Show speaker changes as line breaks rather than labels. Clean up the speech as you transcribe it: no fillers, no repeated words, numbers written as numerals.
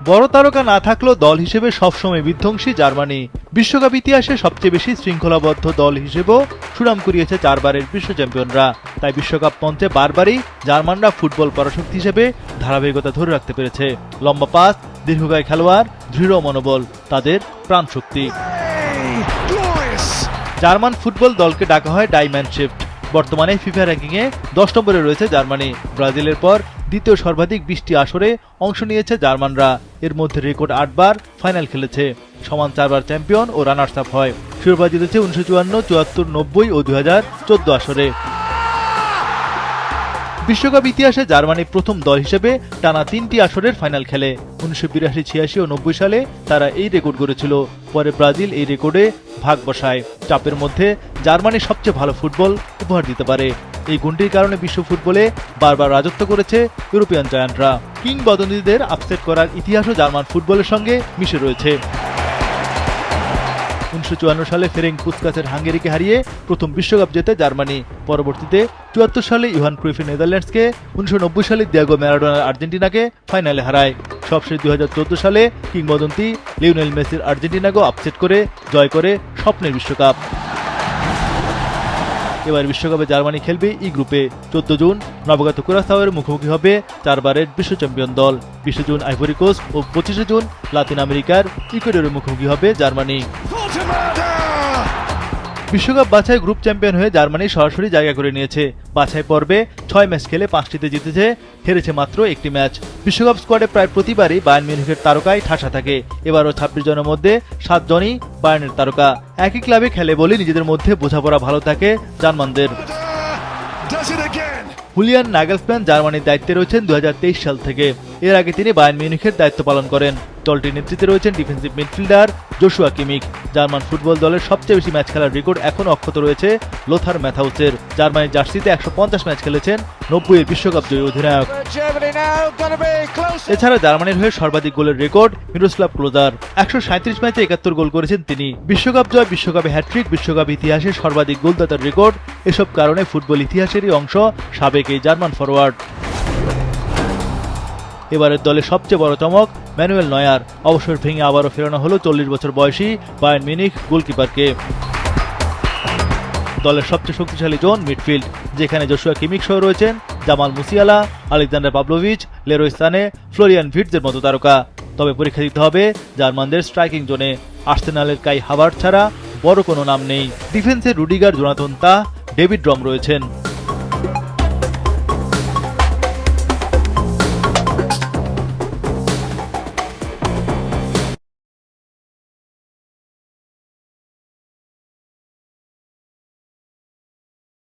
বড় তারকা না থাকলেও দল হিসেবে সবসময় বিধ্বংসী জার্মানি। বিশ্বকাপ ইতিহাসে সবচেয়ে বেশি শৃঙ্খলাবদ্ধ দল হিসেবেও সুনাম কুড়িয়েছে 4 বারের বিশ্ব চ্যাম্পিয়নরা। তাই বিশ্বকাপ মঞ্চে বারবারই জার্মানরা ফুটবল পরাশক্তি হিসেবে ধারাবাহিকতা ধরে রাখতে পেরেছে। লম্বা পাস, দীর্ঘকায় খেলোয়াড়, দৃঢ় মনোবল তাদের প্রাণশক্তি। জার্মান ফুটবল দলকে ডাকা হয় ডাইম্যানশিফট। বর্তমানে ফিফা র্যাঙ্কিংয়ে 10 নম্বরে রয়েছে জার্মানি। ব্রাজিলের পর দ্বিতীয় সর্বাধিক 20টি আসরে অংশ নিয়েছে জার্মানরা। এর মধ্যে রেকর্ড 8 বার ফাইনাল খেলেছে। সমান 4 বার চ্যাম্পিয়ন ও রানার্স আপ হয়। শিরোপা জিতেছে 1954, 74, 90 ও 2014 আসরে। বিশ্বকাপ ইতিহাসে জার্মানি প্রথম দল হিসেবে টানা 3টি আসরের ফাইনাল খেলে। 1982, 86 ও 90 সালে তারা এই রেকর্ড গড়েছিল। পরে ব্রাজিল এই রেকর্ডে ভাগ বসায়। চাপের মধ্যে জার্মানি সবচেয়ে ভালো ফুটবল উপহার দিতে পারে। এই গুণটির কারণে বিশ্ব ফুটবলে বারবার রাজত্ব করেছে ইউরোপিয়ান জায়ান্টরা। কিংবদন্তিদের আপসেট করার ইতিহাসও জার্মান ফুটবলের সঙ্গে মিশে রয়েছে। 1954 সালে ফেরেঙ্ক পুসকাসের হাঙ্গেরিকে হারিয়ে প্রথম বিশ্বকাপ জেতে জার্মানি। পরবর্তীতে 74 সালে ইভান ক্রুইফের নেদারল্যান্ডসকে, 1990 সালে দিয়েগো ম্যারাডোনার আর্জেন্টিনাকে ফাইনালে হারায়। সবশেষ 2014 সালে কিংবদন্তি লিওনেল মেসির আর্জেন্টিনাকেও আপসেট করে জয় করে স্বপ্নের বিশ্বকাপ। এবার বিশ্বকাপে জার্মানি খেলবে ই গ্রুপে। 14 জুন নবাগত কুরাসাওয়ের মুখোমুখি হবে 4 বারের বিশ্ব চ্যাম্পিয়ন দল। 20 জুন আইভরি কোস্ট ও 25 জুন লাতিন আমেরিকার ইকুয়েডরের মুখোমুখি হবে জার্মানি। বিশ্বকাপ বাছাই গ্রুপ চ্যাম্পিয়ন হয়ে জার্মানি সরাসরি জায়গা করে নিয়েছে। বাছাই পর্বে 6 ম্যাচ খেলে 5টিতে জিতেছে, হেরেছে মাত্র 1টি ম্যাচ। বিশ্বকাপ স্কোয়াডে প্রায় প্রতিবারই বায়ার্ন মিউনিখের তারকায় ঠাসা থাকে। এবারও 26 জনের মধ্যে 7 জনই বায়ার্নের তারকা। একই ক্লাবে খেলে বলে নিজেদের মধ্যে বোঝাপড়া ভালো থাকে জার্মানদের। হুলিয়ান নাগেলসম্যান জার্মানির দায়িত্বে রয়েছেন 2023 সাল থেকে। এর আগে তিনি বায়ার্ন মিউনিখের দায়িত্ব পালন করেন। দলটির নেতৃত্বে রয়েছেন defensive midfielder Joshua Kimmich. German football দলের সবচেয়ে বেশি ম্যাচ খেলার রেকর্ড এখনও অক্ষত রয়েছে লোথার ম্যাথাউসের। জার্মানির জার্সিতে 150 ম্যাচ খেলেছেন 90-এর বিশ্বকাপ জয়ী অধিনায়ক। এছাড়া জার্মানির হয়ে সর্বাধিক গোলের রেকর্ড মিরোস্লাভ ক্লোজার। 137 ম্যাচে 71 গোল করেছেন তিনি। বিশ্বকাপ জয়, বিশ্বকাপে হ্যাট্রিক, বিশ্বকাপ ইতিহাসে সর্বাধিক গোলদাতার রেকর্ড, এসব কারণে ফুটবল ইতিহাসেরই অংশ সাবেক এই জার্মান ফরওয়ার্ড। এবারের দলের সবচেয়ে বড় চমক ম্যানুয়েল নয়ার। অবসর ভেঙে আবারও ফেরানো হলো 40 বছর বয়সী বায়ার্ন মিউনিখ গোলকিপারকে। দলের সবচেয়ে শক্তিশালী জোন মিডফিল্ড, যেখানে জোশুয়া কিমিখ সহ রয়েছেন জামাল মুসিয়ালা, আলেকজান্ডার পাভলোভিচ, লেরোয় সানে, ফ্লোরিয়ান ভির্টজের মতো তারকা। তবে পরীক্ষা দিতে হবে জার্মানদের স্ট্রাইকিং জোনে। আর্সেনালের কাই হাভার্টজ ছাড়া বড় কোনো নাম নেই। ডিফেন্সে রুডিগার, জোনাথন তাহ, ডেভিড রম রয়েছেন।